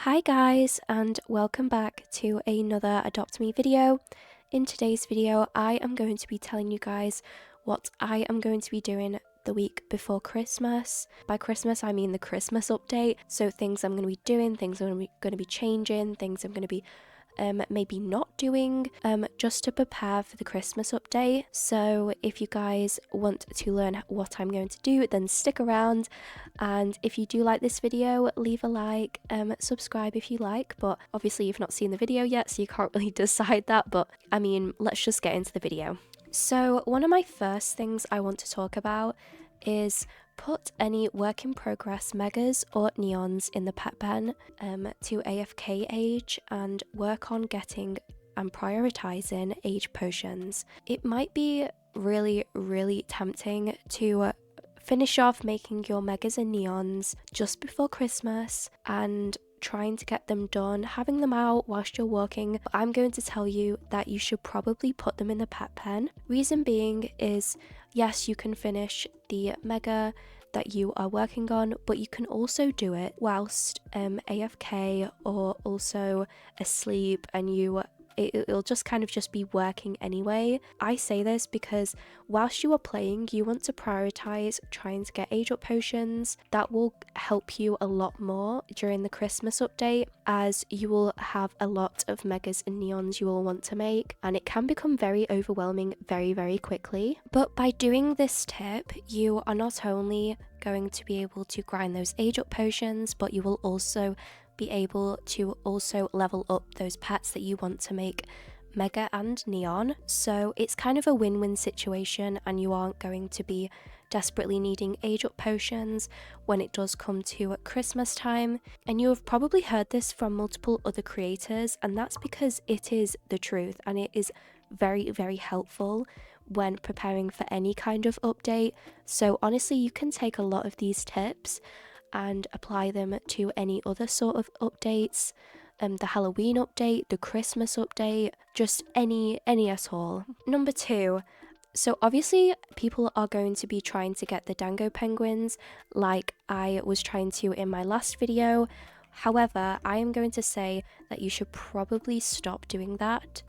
Hi guys, and welcome back to another Adopt Me video. In today's video, I am going to be telling you guys what I am going to be doing the week before Christmas. By Christmas, I mean the Christmas update. So things I'm going to be doing, things I'm going to be changing, things I'm going to be maybe not doing, just to prepare for the Christmas update. So if you guys want to learn what I'm going to do, then stick around. And if you do like this video, leave a like, subscribe if you like, but obviously you've not seen the video yet, so you can't really decide that, but I mean, let's just get into the video. So one of my first things I want to talk about is put any work in progress megas or neons in the pet pen to AFK age and work on getting and prioritizing age potions. It might be really tempting to finish off making your megas and neons just before Christmas and trying to get them done, having them out whilst you're working, but I'm going to tell you that you should probably put them in the pet pen. Reason being is, yes, you can finish the mega that you are working on, but you can also do it whilst AFK or also asleep, and it'll just kind of just be working anyway. I say this because whilst you are playing, you want to prioritize trying to get age up potions. That will help you a lot more during the Christmas update, as you will have a lot of megas and neons you will want to make, and it can become very overwhelming very quickly. But by doing this tip, you are not only going to be able to grind those age up potions, but you will also be able to also level up those pets that you want to make mega and neon. So it's kind of a win-win situation, and you aren't going to be desperately needing age up potions when it does come to Christmas time. And you have probably heard this from multiple other creators, and that's because it is the truth, and it is very helpful when preparing for any kind of update. So honestly, you can take a lot of these tips and apply them to any other sort of updates, the Halloween update, the Christmas update, just any at all. Number 2, so obviously people are going to be trying to get the dango penguins like I was trying to in my last video. However, I am going to say that you should probably stop doing that.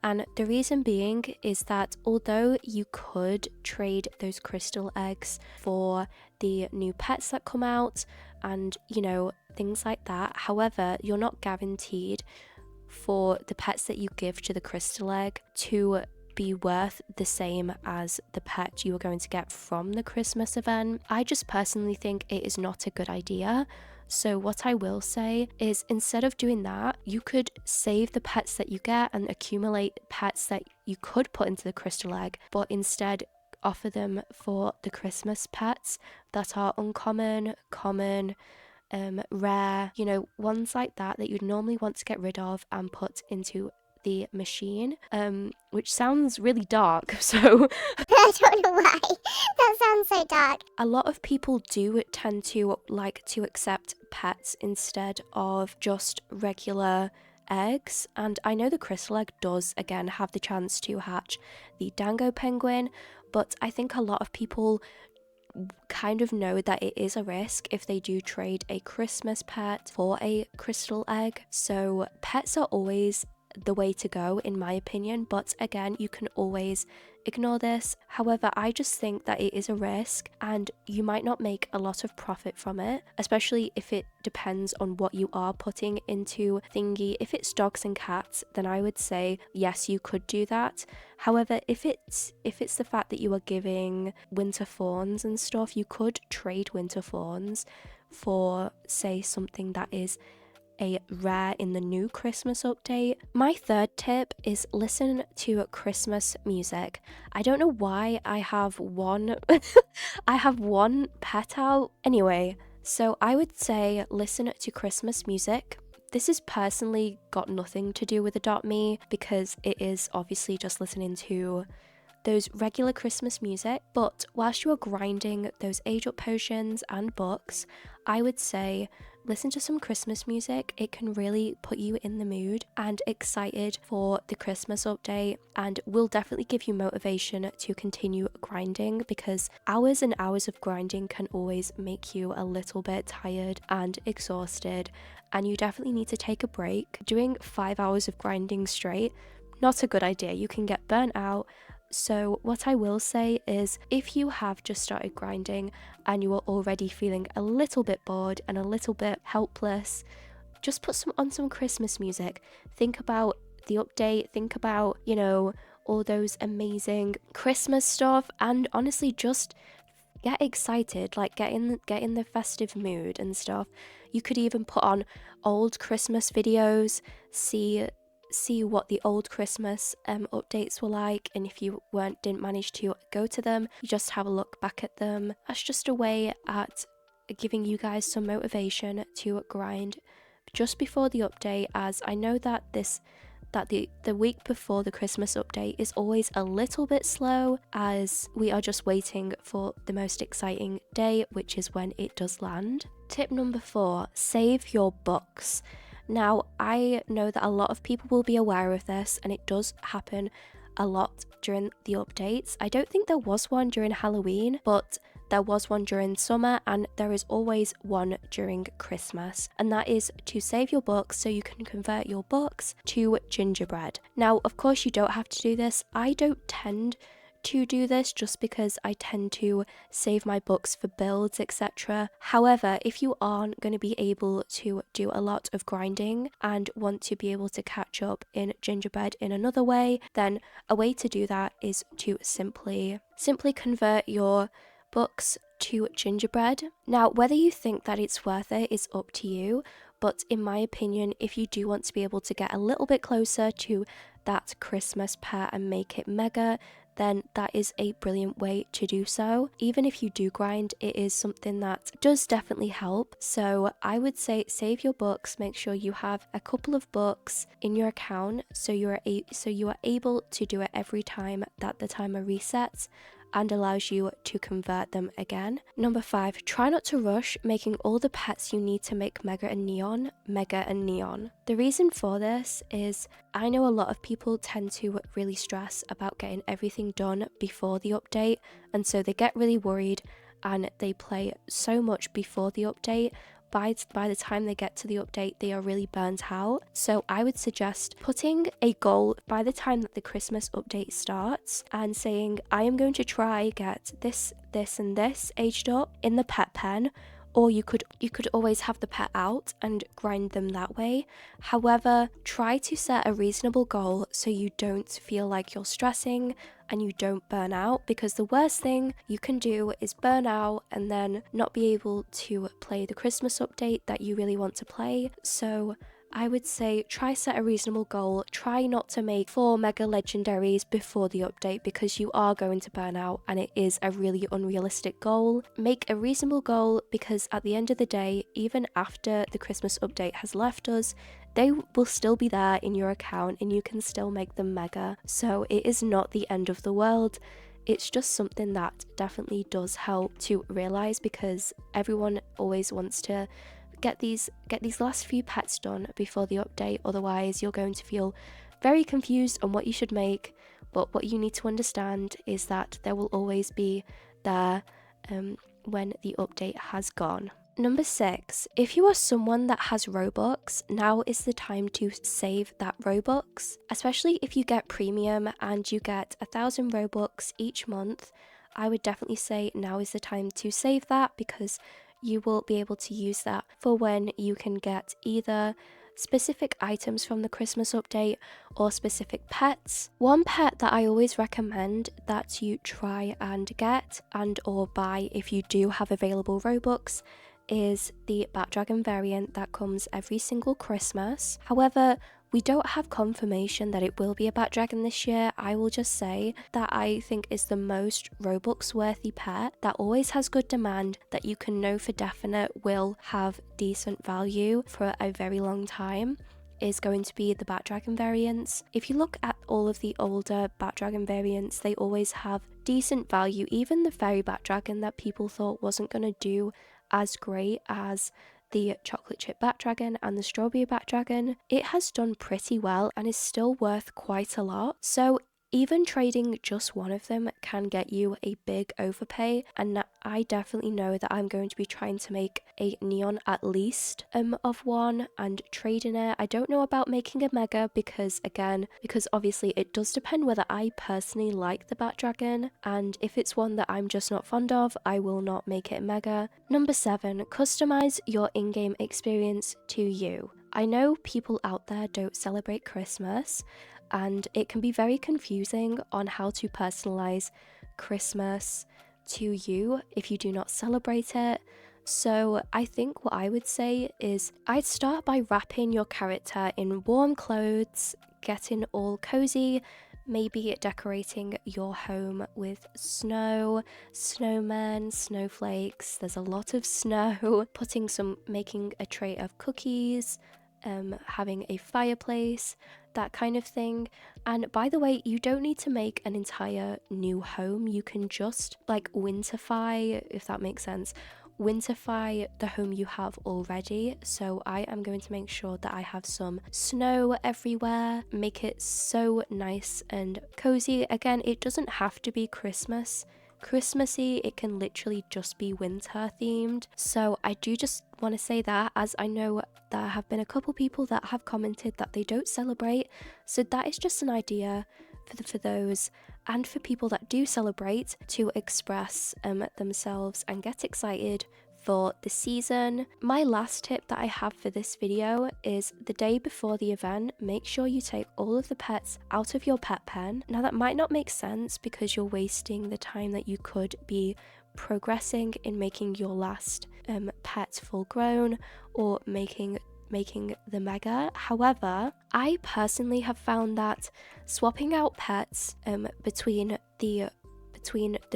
And the reason being is that although you could trade those crystal eggs for the new pets that come out and, you know, things like that, however, you're not guaranteed for the pets that you give to the crystal egg to be worth the same as the pet you are going to get from the Christmas event. I just personally think it is not a good idea. So what I will say is, instead of doing that, you could save the pets that you get and accumulate pets that you could put into the crystal egg, but instead offer them for the Christmas pets that are uncommon, common, rare, you know, ones like that you'd normally want to get rid of and put into the machine, which sounds really dark, so I don't know why. That sounds so dark. a lot of people do tend to like to accept pets instead of just regular eggs, and I know the crystal egg does again have the chance to hatch the dango penguin, but I think a lot of people kind of know that it is a risk if they do trade a Christmas pet for a crystal egg. So pets are always the way to go in my opinion, but again, you can always ignore this. However, I just think that it is a risk and you might not make a lot of profit from it, especially if it depends on what you are putting into thingy. If it's dogs and cats, then I would say yes, you could do that. However, if it's the fact that you are giving winter fawns and stuff, you could trade winter fawns for, say, something that is a rare in the new Christmas update. My third tip is listen to Christmas music. I don't know why I have one I have one pet out. Anyway, so I would say listen to Christmas music. This has personally got nothing to do with Adopt Me because it is obviously just listening to those regular Christmas music, but whilst you are grinding those age up potions and books, I would say listen to some Christmas music. It can really put you in the mood and excited for the Christmas update, and will definitely give you motivation to continue grinding, because hours and hours of grinding can always make you a little bit tired and exhausted, and you definitely need to take a break. Doing 5 hours of grinding straight, not a good idea. You can get burnt out. So what I will say is, if you have just started grinding and you are already feeling a little bit bored and a little bit helpless, just put on some Christmas music. Think about the update, think about, all those amazing Christmas stuff, and honestly just get excited, like get in the festive mood and stuff. You could even put on old Christmas videos, see what the old Christmas updates were like, and if you didn't manage to go to them, you just have a look back at them. That's just a way at giving you guys some motivation to grind just before the update, as I know that the week before the Christmas update is always a little bit slow, as we are just waiting for the most exciting day, which is when it does land. Tip number 4, save your books. Now, I know that a lot of people will be aware of this, and it does happen a lot during the updates. I don't think there was one during Halloween, but there was one during summer, and there is always one during Christmas, and that is to save your books so you can convert your books to gingerbread. Now, of course, you don't have to do this. I don't tend to do this just because I tend to save my books for builds, etc. However, if you aren't going to be able to do a lot of grinding and want to be able to catch up in gingerbread in another way, then a way to do that is to simply convert your books to gingerbread. Now, whether you think that it's worth it is up to you, but in my opinion, if you do want to be able to get a little bit closer to that Christmas pet and make it mega, then that is a brilliant way to do so. Even if you do grind, it is something that does definitely help. So I would say save your books, make sure you have a couple of books in your account so you are able to do it every time that the timer resets and allows you to convert them again. Number 5, try not to rush making all the pets you need to make mega and neon. The reason for this is I know a lot of people tend to really stress about getting everything done before the update, and so they get really worried and they play so much before the update. By the time they get to the update, they are really burnt out. So I would suggest putting a goal by the time that the Christmas update starts and saying, I am going to try get this, and this aged up in the pet pen. Or you could always have the pet out and grind them that way. However, try to set a reasonable goal so you don't feel like you're stressing and you don't burn out, because the worst thing you can do is burn out and then not be able to play the Christmas update that you really want to play. So I would say try set a reasonable goal. Try not to make 4 mega legendaries before the update, because you are going to burn out and it is a really unrealistic goal. Make a reasonable goal, because at the end of the day, even after the Christmas update has left us, they will still be there in your account and you can still make them mega. So it is not the end of the world. It's just something that definitely does help to realize, because everyone always wants to get these last few pets done before the update. Otherwise you're going to feel very confused on what you should make. But what you need to understand is that there will always be there when the update has gone. Number 6, if you are someone that has Robux, now is the time to save that Robux. Especially if you get premium and you get 1,000 Robux each month, I would definitely say now is the time to save that, because you will be able to use that for when you can get either specific items from the Christmas update or specific pets. One pet that I always recommend that you try and get and or buy if you do have available Robux is the Bat Dragon variant that comes every single Christmas. However, we don't have confirmation that it will be a Bat Dragon this year. I will just say that I think is the most Robux worthy pet that always has good demand, that you can know for definite will have decent value for a very long time, is going to be the Bat Dragon variants. If you look at all of the older Bat Dragon variants, they always have decent value. Even the Fairy Bat Dragon that people thought wasn't going to do as great as the chocolate chip bat dragon and the strawberry bat dragon, it has done pretty well and is still worth quite a lot. So even trading just one of them can get you a big overpay, and I definitely know that I'm going to be trying to make a neon at least of one and trading it. I don't know about making a mega because obviously it does depend whether I personally like the bat dragon, and if it's one that I'm just not fond of, I will not make it mega. Number 7, customize your in-game experience to you. I know people out there don't celebrate Christmas, and it can be very confusing on how to personalize Christmas to you if you do not celebrate it. So I think what I would say is I'd start by wrapping your character in warm clothes, getting all cozy, maybe decorating your home with snow, snowmen, snowflakes, there's a lot of snow, making a tray of cookies, having a fireplace, that kind of thing. And by the way, you don't need to make an entire new home. You can just like winterfy, if that makes sense. Winterfy the home you have already. So I am going to make sure that I have some snow everywhere, make it so nice and cozy. Again, it doesn't have to be Christmassy, it can literally just be winter themed. So I do just want to say that, as I know there have been a couple people that have commented that they don't celebrate, so that is just an idea for those and for people that do celebrate to express themselves and get excited for the season. My last tip that I have for this video is the day before the event, make sure you take all of the pets out of your pet pen. Now that might not make sense because you're wasting the time that you could be progressing in making your last pet full grown or making the mega. However, I personally have found that swapping out pets between the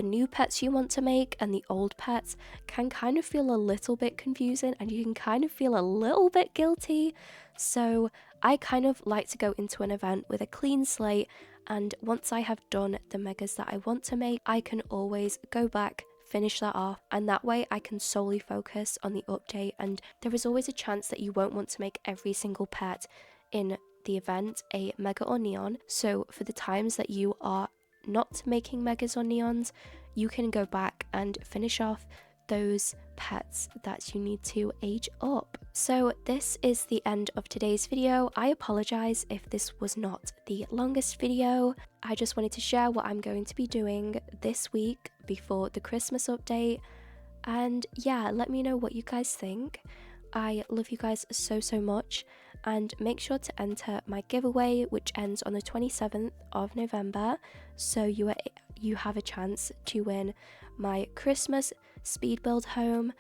new pets you want to make and the old pets can kind of feel a little bit confusing, and you can kind of feel a little bit guilty. So I kind of like to go into an event with a clean slate, and once I have done the megas that I want to make, I can always go back, finish that off, and that way I can solely focus on the update. And there is always a chance that you won't want to make every single pet in the event a mega or neon. So for the times that you are not making megas or neons, you can go back and finish off those pets that you need to age up. So this is the end of today's video. I apologize if this was not the longest video. I just wanted to share what I'm going to be doing this week before the Christmas update. And yeah, let me know what you guys think. I love you guys so much, and make sure to enter my giveaway, which ends on the 27th of November, so you have a chance to win my Christmas speed build home.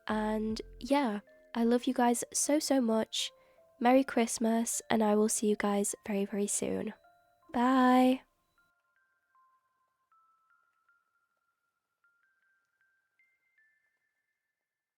And yeah, I love you guys so much. Merry Christmas, and I will see you guys very soon. Bye.